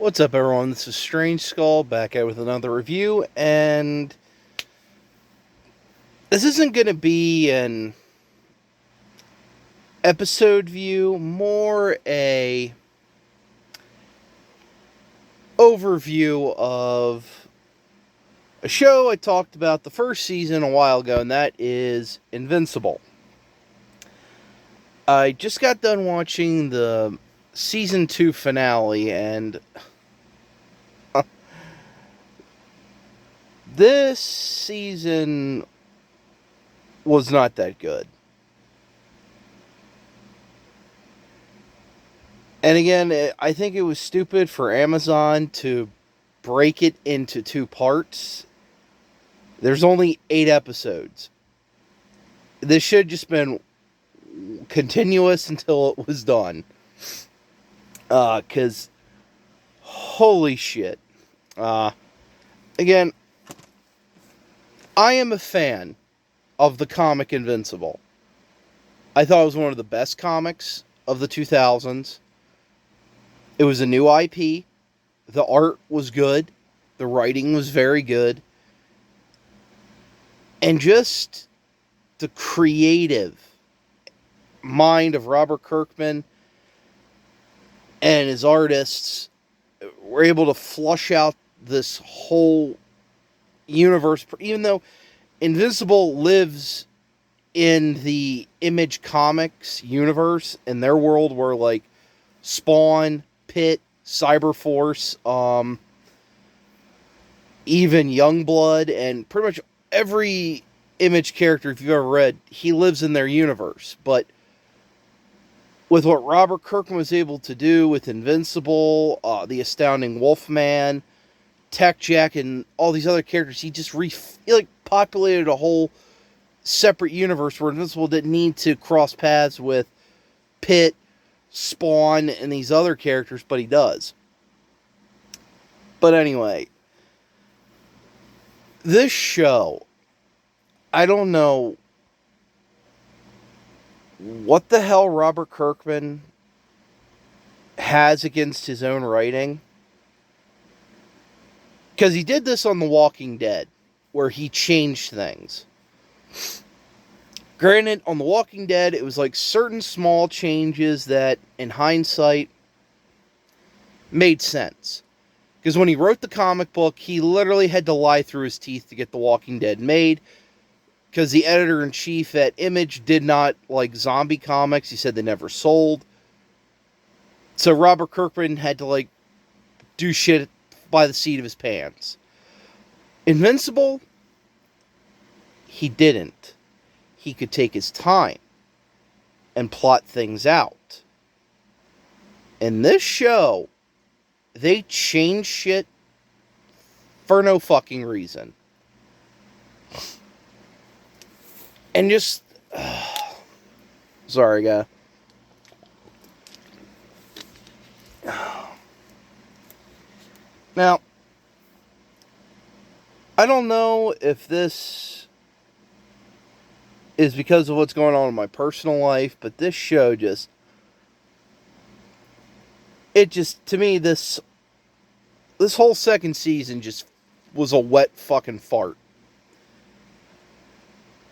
What's up, everyone? This is Strange Skull back out with another review, and this isn't going to be an episode view, more a overview of a show I talked about the first season a while ago, and that is Invincible. I just got done watching the season 2 finale, and this season was not that good. And again, I think it was stupid for Amazon to break it into 2 parts. There's only 8 episodes. This should have just been continuous until it was done. Because, holy shit. Again, I am a fan of the comic Invincible. I thought it was one of the best comics of the 2000s. It was a new IP. The art was good. The writing was very good. And just the creative mind of Robert Kirkman and his artists were able to flush out this whole universe. Even though Invincible lives in the Image Comics universe, in their world where, like, Spawn, Pit, Cyberforce, even Youngblood, and pretty much every Image character, if you've ever read, he lives in their universe. But with what Robert Kirkman was able to do with Invincible, the Astounding Wolfman, Tech Jack, and all these other characters, he just populated a whole separate universe where Invincible didn't need to cross paths with Pit, Spawn, and these other characters, but he does. But anyway, this show, I don't know what the hell Robert Kirkman has against his own writing. Because he did this on The Walking Dead, where he changed things. Granted, on The Walking Dead, it was like certain small changes that, in hindsight, made sense. Because when he wrote the comic book, he literally had to lie through his teeth to get The Walking Dead made. Because the editor-in-chief at Image did not like zombie comics. He said they never sold. So Robert Kirkman had to, do shit by the seat of his pants. Invincible, he didn't. He could take his time and plot things out. In this show, they changed shit for no fucking reason. And just... sorry, guy. Now, I don't know if this is because of what's going on in my personal life, but this show to me, this whole second season just was a wet fucking fart.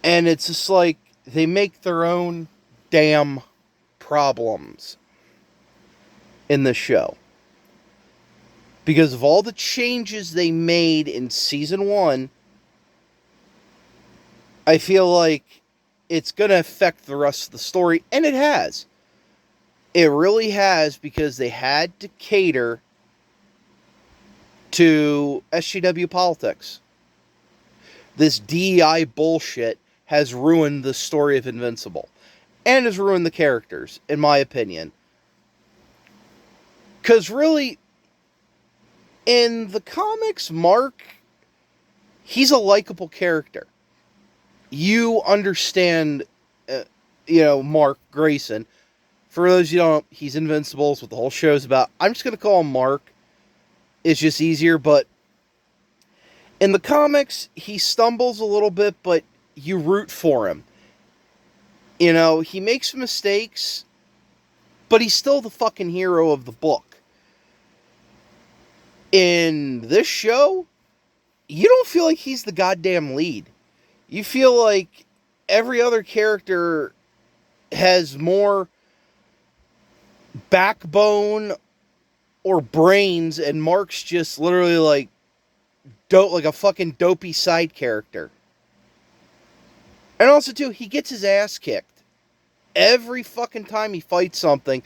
And it's just like, they make their own damn problems in this show. Because of all the changes they made in season 1, I feel like it's going to affect the rest of the story, and it has. It really has, because they had to cater to SJW politics. This DEI bullshit has ruined the story of Invincible, and has ruined the characters, in my opinion. Because really, in the comics, Mark, he's a likable character. You understand, Mark Grayson. For those you don't, he's Invincible. It's what the whole show's about. I'm just going to call him Mark. It's just easier, but in the comics, he stumbles a little bit, but you root for him. He makes mistakes, but he's still the fucking hero of the book. In this show, you don't feel like he's the goddamn lead. You feel like every other character has more backbone or brains, and Mark's just literally like like a fucking dopey side character. And also, too, he gets his ass kicked every fucking time he fights something.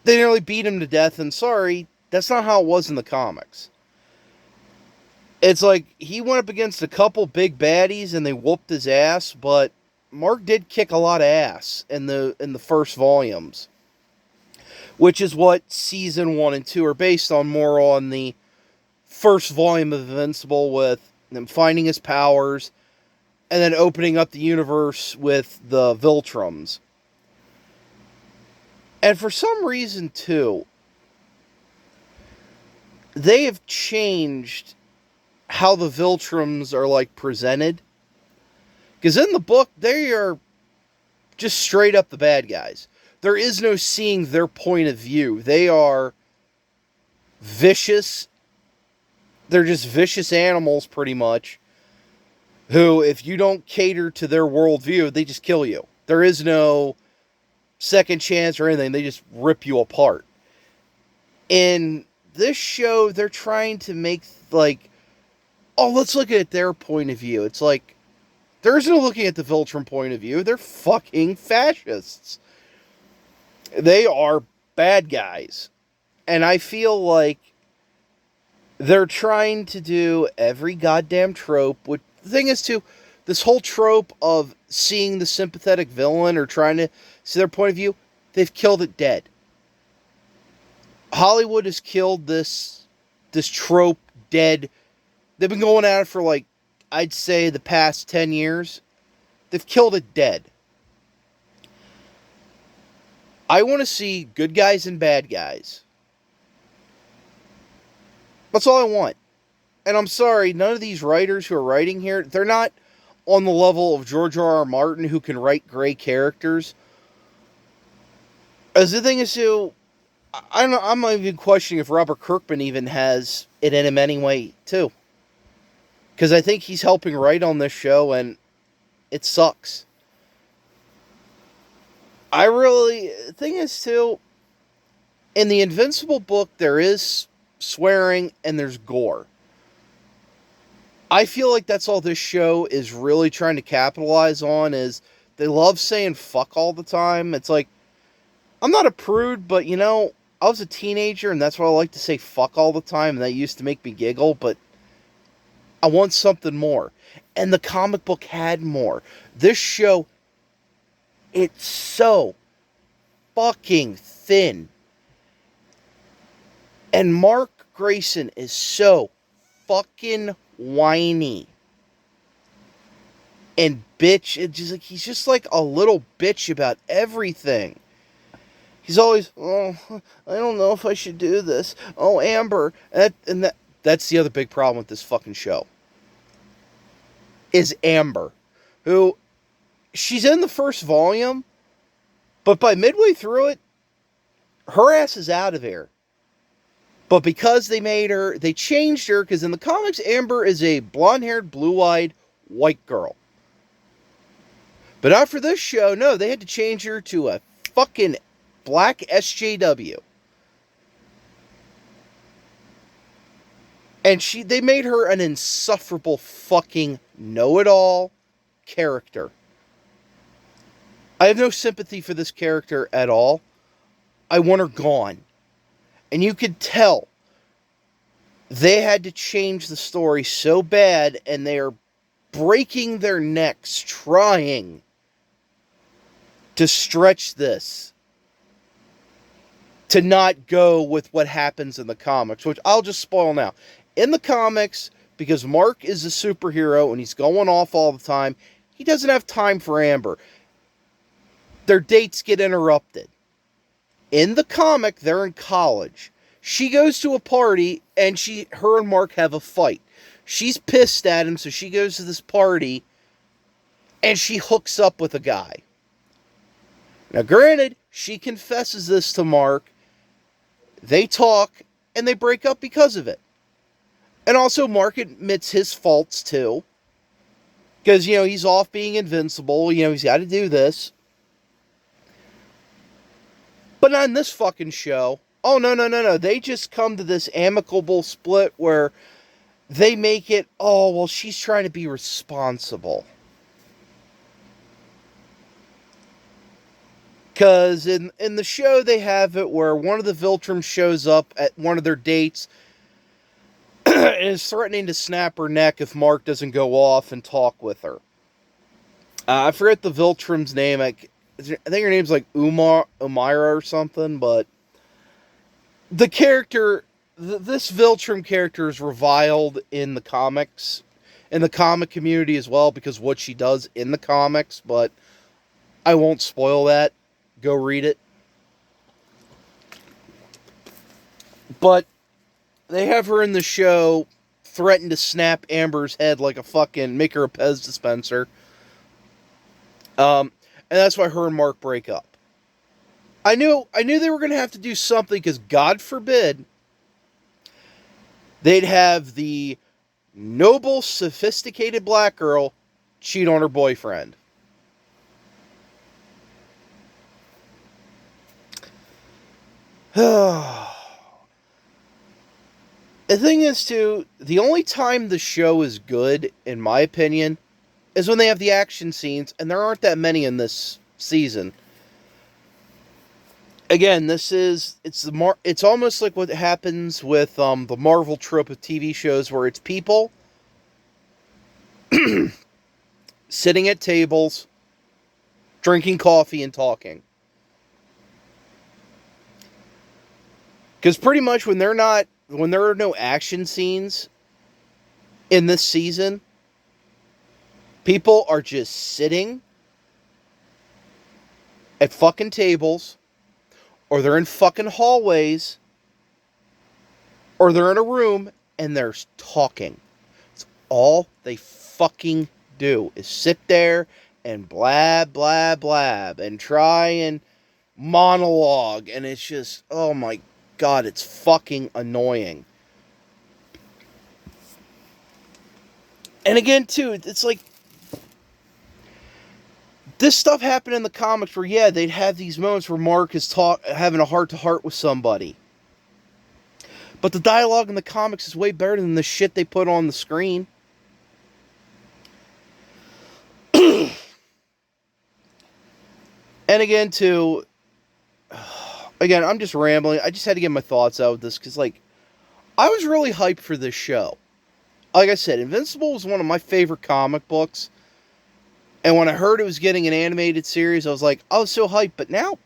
They nearly beat him to death, and sorry, that's not how it was in the comics. It's like he went up against a couple big baddies and they whooped his ass, but Mark did kick a lot of ass in the first volumes, which is what season 1 and 2 are based on, more on the first volume of Invincible with him finding his powers and then opening up the universe with the Viltrums. And for some reason, too, they have changed how the Viltrums are, like, presented. Because in the book, they are just straight up the bad guys. There is no seeing their point of view. They are vicious. They're just vicious animals, pretty much, who, if you don't cater to their worldview, they just kill you. There is no second chance or anything. They just rip you apart. In this show, they're trying to make, like, oh, let's look at their point of view. It's like, there's no looking at the Viltrum point of view. They're fucking fascists. They are bad guys. And I feel like they're trying to do every goddamn trope. The thing is, too, this whole trope of seeing the sympathetic villain or trying to see their point of view, they've killed it dead. Hollywood has killed this trope dead. They've been going at it for, like, I'd say the past 10 years. They've killed it dead. I want to see good guys and bad guys. That's all I want. And I'm sorry, none of these writers who are writing here, they're not on the level of George R.R. Martin, who can write gray characters. As the thing is, too, I'm not even questioning if Robert Kirkman even has it in him anyway, too. Because I think he's helping write on this show, and it sucks. The thing is, too, in the Invincible book, there is swearing and there's gore. I feel like that's all this show is really trying to capitalize on, is they love saying fuck all the time. It's like, I'm not a prude, but, you know, I was a teenager, and that's why I like to say fuck all the time, and that used to make me giggle, but I want something more. And the comic book had more. This show, it's so fucking thin. And Mark Grayson is so fucking whiny. And bitch, he's just like a little bitch about everything. He's always, oh, I don't know if I should do this. Oh, Amber. That's the other big problem with this fucking show. Is Amber. Who, she's in the first volume, but by midway through it, her ass is out of here. But because they changed her, because in the comics, Amber is a blonde-haired, blue-eyed, white girl. But after this show, no, they had to change her to a fucking black SJW. And they made her an insufferable fucking know-it-all character. I have no sympathy for this character at all. I want her gone. And you could tell they had to change the story so bad, and they are breaking their necks trying to stretch this to not go with what happens in the comics, which I'll just spoil now. In the comics, because Mark is a superhero and he's going off all the time, he doesn't have time for Amber. Their dates get interrupted. In the comic, they're in college. She goes to a party, and her and Mark have a fight. She's pissed at him, so she goes to this party, and she hooks up with a guy. Now, granted, she confesses this to Mark. They talk, and they break up because of it. And also, Mark admits his faults too. Because, he's off being invincible. He's got to do this. But not in this fucking show. Oh, no. They just come to this amicable split where they make it, oh, well, she's trying to be responsible. Because in the show, they have it where one of the Viltrums shows up at one of their dates and is threatening to snap her neck if Mark doesn't go off and talk with her. I forget the Viltrum's name. I think her name's like Umira or something, but the character, this Viltrum character is reviled in the comics, in the comic community as well, because what she does in the comics, but I won't spoil that. Go read it. But they have her in the show threaten to snap Amber's head like a fucking, make her a Pez dispenser. And that's why her and Mark break up. I knew they were going to have to do something, because God forbid they'd have the noble, sophisticated black girl cheat on her boyfriend. The thing is, too, the only time the show is good, in my opinion, is when they have the action scenes, and there aren't that many in this season. Again, it's almost like what happens with the Marvel trope of TV shows, where it's people sitting at tables, drinking coffee and talking. Because pretty much when there are no action scenes in this season, people are just sitting at fucking tables, or they're in fucking hallways, or they're in a room and they're talking. It's all they fucking do is sit there and blab, blab, blab, and try and monologue, and it's just, oh my God, it's fucking annoying. And again, too, it's like, this stuff happened in the comics where, yeah, they'd have these moments where Mark is having a heart-to-heart with somebody. But the dialogue in the comics is way better than the shit they put on the screen. And again, too, I'm just rambling. I just had to get my thoughts out with this, because, I was really hyped for this show. Like I said, Invincible was one of my favorite comic books. And when I heard it was getting an animated series, I was like, I was so hyped. But now,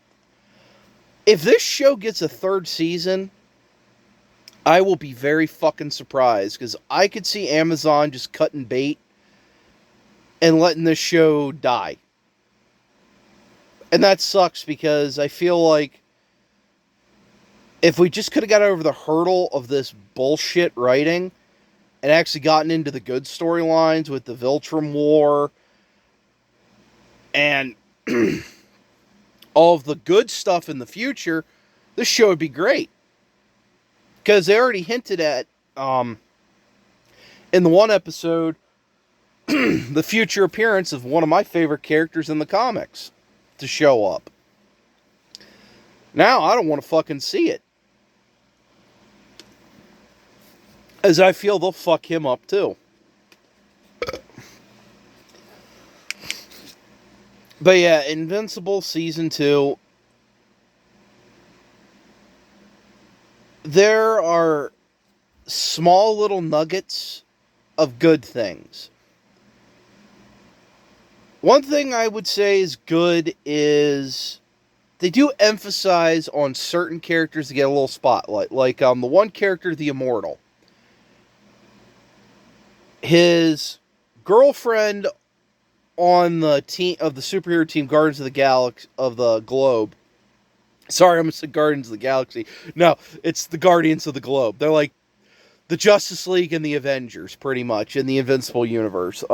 if this show gets a third season, I will be very fucking surprised. Because I could see Amazon just cutting bait and letting this show die. And that sucks, because I feel like if we just could have got over the hurdle of this bullshit writing and actually gotten into the good storylines with the Viltrum War and all of the good stuff in the future, this show would be great. Because they already hinted at, in the one episode, the future appearance of one of my favorite characters in the comics to show up. Now, I don't want to fucking see it. As I feel they'll fuck him up too. But yeah, Invincible Season 2. There are small little nuggets of good things. One thing I would say is good is they do emphasize on certain characters to get a little spotlight. Like the one character, the Immortal. His girlfriend on the team of the superhero team Guardians of the Galaxy of the Globe. Sorry, I almost said Guardians of the Galaxy. No, it's the Guardians of the Globe. They're like the Justice League and the Avengers, pretty much, in the Invincible universe.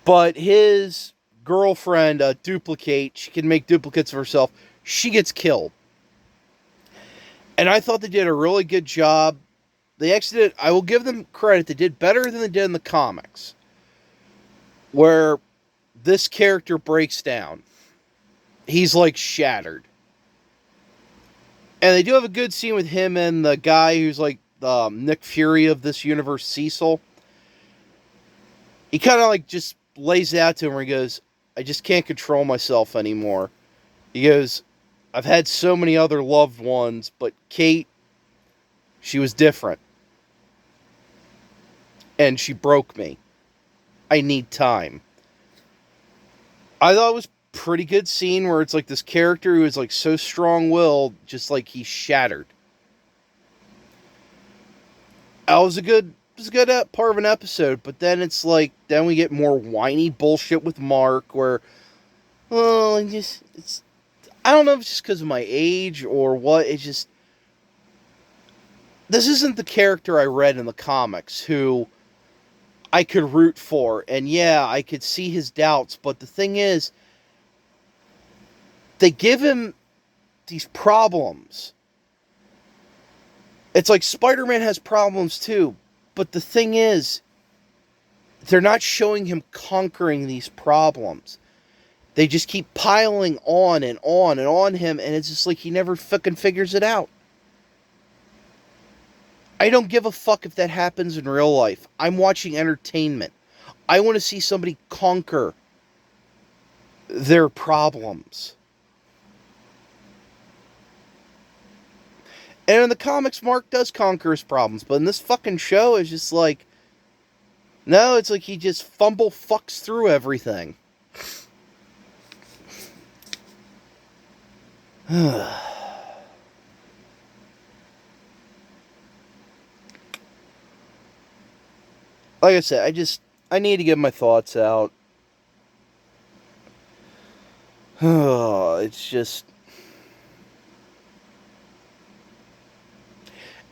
But his girlfriend, Duplicate, she can make duplicates of herself. She gets killed. And I thought they did a really good job. They actually did, I will give them credit, they did better than they did in the comics, where this character breaks down. He's like shattered. And they do have a good scene with him and the guy who's like the Nick Fury of this universe, Cecil. He kind of like just lays it out to him where he goes, I just can't control myself anymore. He goes, I've had so many other loved ones, but Kate, she was different. And she broke me. I need time. I thought it was a pretty good scene where it's like this character who is like so strong-willed, just like he's shattered. That was a good part of an episode, but then it's like, then we get more whiny bullshit with Mark where, well, I don't know if it's just because of my age or what, it's just, this isn't the character I read in the comics who I could root for, and yeah, I could see his doubts, but the thing is, they give him these problems. It's like Spider-Man has problems too, but the thing is, they're not showing him conquering these problems. They just keep piling on and on and on him, and it's just like he never fucking figures it out. I don't give a fuck if that happens in real life. I'm watching entertainment. I want to see somebody conquer their problems. And in the comics, Mark does conquer his problems, but in this fucking show, it's just like, no, it's like he just fumble fucks through everything. Like I said, I need to get my thoughts out. It's just,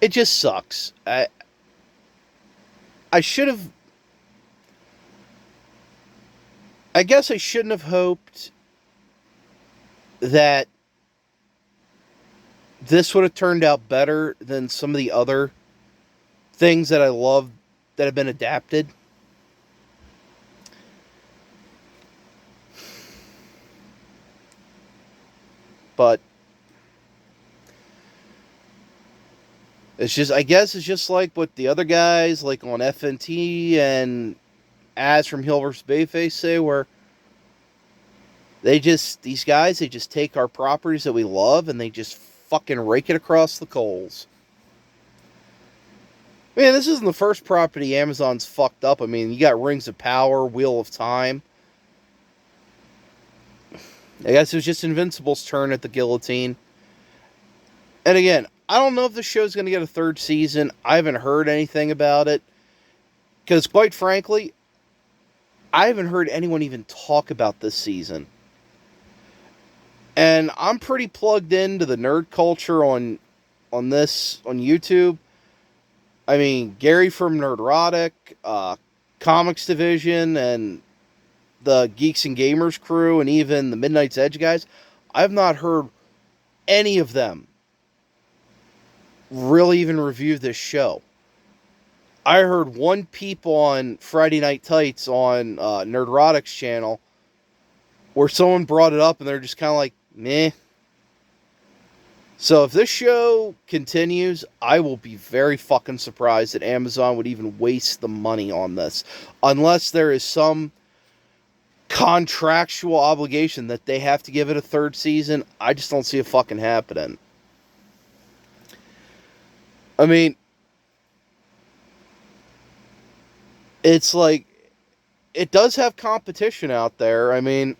it just sucks. I should have, I guess I shouldn't have hoped that this would have turned out better than some of the other things that I love that have been adapted. But it's just, I guess it's just like what the other guys like on FNT and Az from Hill vs. Bayface say, where these guys, they just take our properties that we love and they just fucking rake it across the coals. Man, this isn't the first property Amazon's fucked up. I mean, you got Rings of Power, Wheel of Time. I guess it was just Invincible's turn at the guillotine. And again, I don't know if the show's going to get a third season. I haven't heard anything about it. Because quite frankly, I haven't heard anyone even talk about this season. And I'm pretty plugged into the nerd culture on YouTube. I mean, Gary from Nerdrotic, Comics Division, and the Geeks and Gamers crew, and even the Midnight's Edge guys. I've not heard any of them really even review this show. I heard one peep on Friday Night Tights on Nerdrotic's channel where someone brought it up and they're just kind of like, meh. So if this show continues, I will be very fucking surprised that Amazon would even waste the money on this. Unless there is some contractual obligation that they have to give it a third season, I just don't see it fucking happening. I mean, it's like, it does have competition out there. I mean,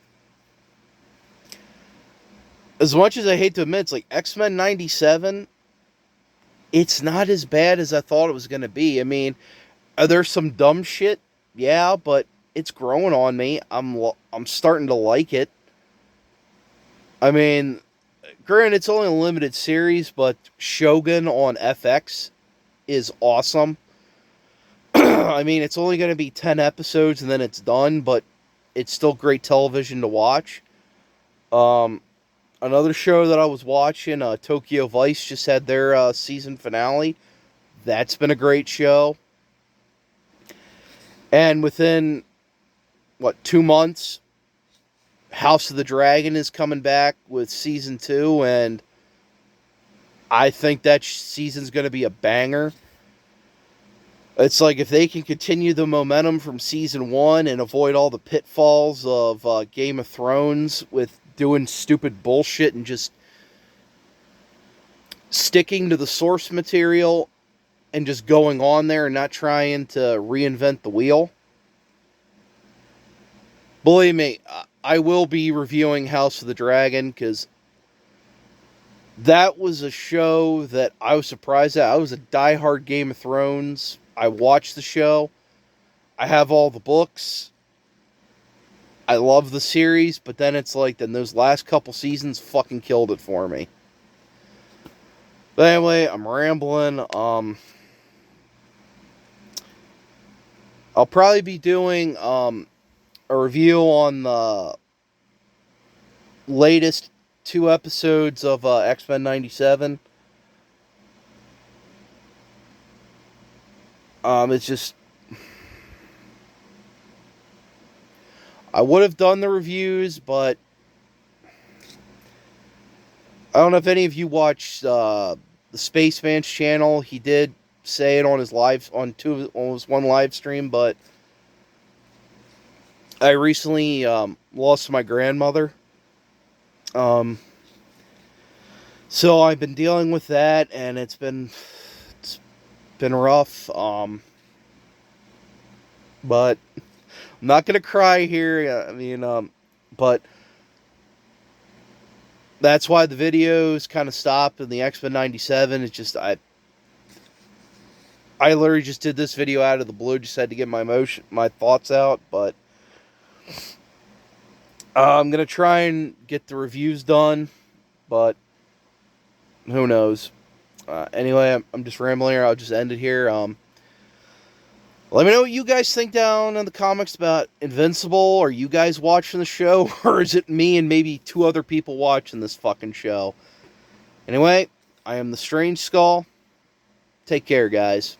as much as I hate to admit, it's like X-Men 97, it's not as bad as I thought it was going to be. I mean, are there some dumb shit? Yeah, but it's growing on me. I'm starting to like it. I mean, granted, it's only a limited series, but Shogun on FX is awesome. I mean, it's only going to be 10 episodes and then it's done, but it's still great television to watch. Another show that I was watching, Tokyo Vice, just had their season finale. That's been a great show. And within, 2 months, House of the Dragon is coming back with season 2, and I think that season's going to be a banger. It's like if they can continue the momentum from season 1 and avoid all the pitfalls of Game of Thrones with doing stupid bullshit and just sticking to the source material and just going on there and not trying to reinvent the wheel. Believe me, I will be reviewing House of the Dragon because that was a show that I was surprised at. I was a diehard Game of Thrones. I watched the show. I have all the books. I love the series, but then it's like, then those last couple seasons fucking killed it for me. But anyway, I'm rambling. I'll probably be doing a review on the latest 2 episodes of X-Men 97. It's just, I would have done the reviews, but I don't know if any of you watched the Spaceman's channel. He did say it on his one live stream, but I recently lost my grandmother. So I've been dealing with that, and it's been rough. But I'm not gonna cry here. I mean, but that's why the videos kind of stopped in the X-Men 97. It's just I literally just did this video out of the blue. Just had to get my thoughts out. But I'm gonna try and get the reviews done. But who knows? Anyway, I'm just rambling here. I'll just end it here. Let me know what you guys think down in the comments about Invincible. Are you guys watching the show? Or is it me and maybe 2 other people watching this fucking show? Anyway, I am the Strange Skull. Take care, guys.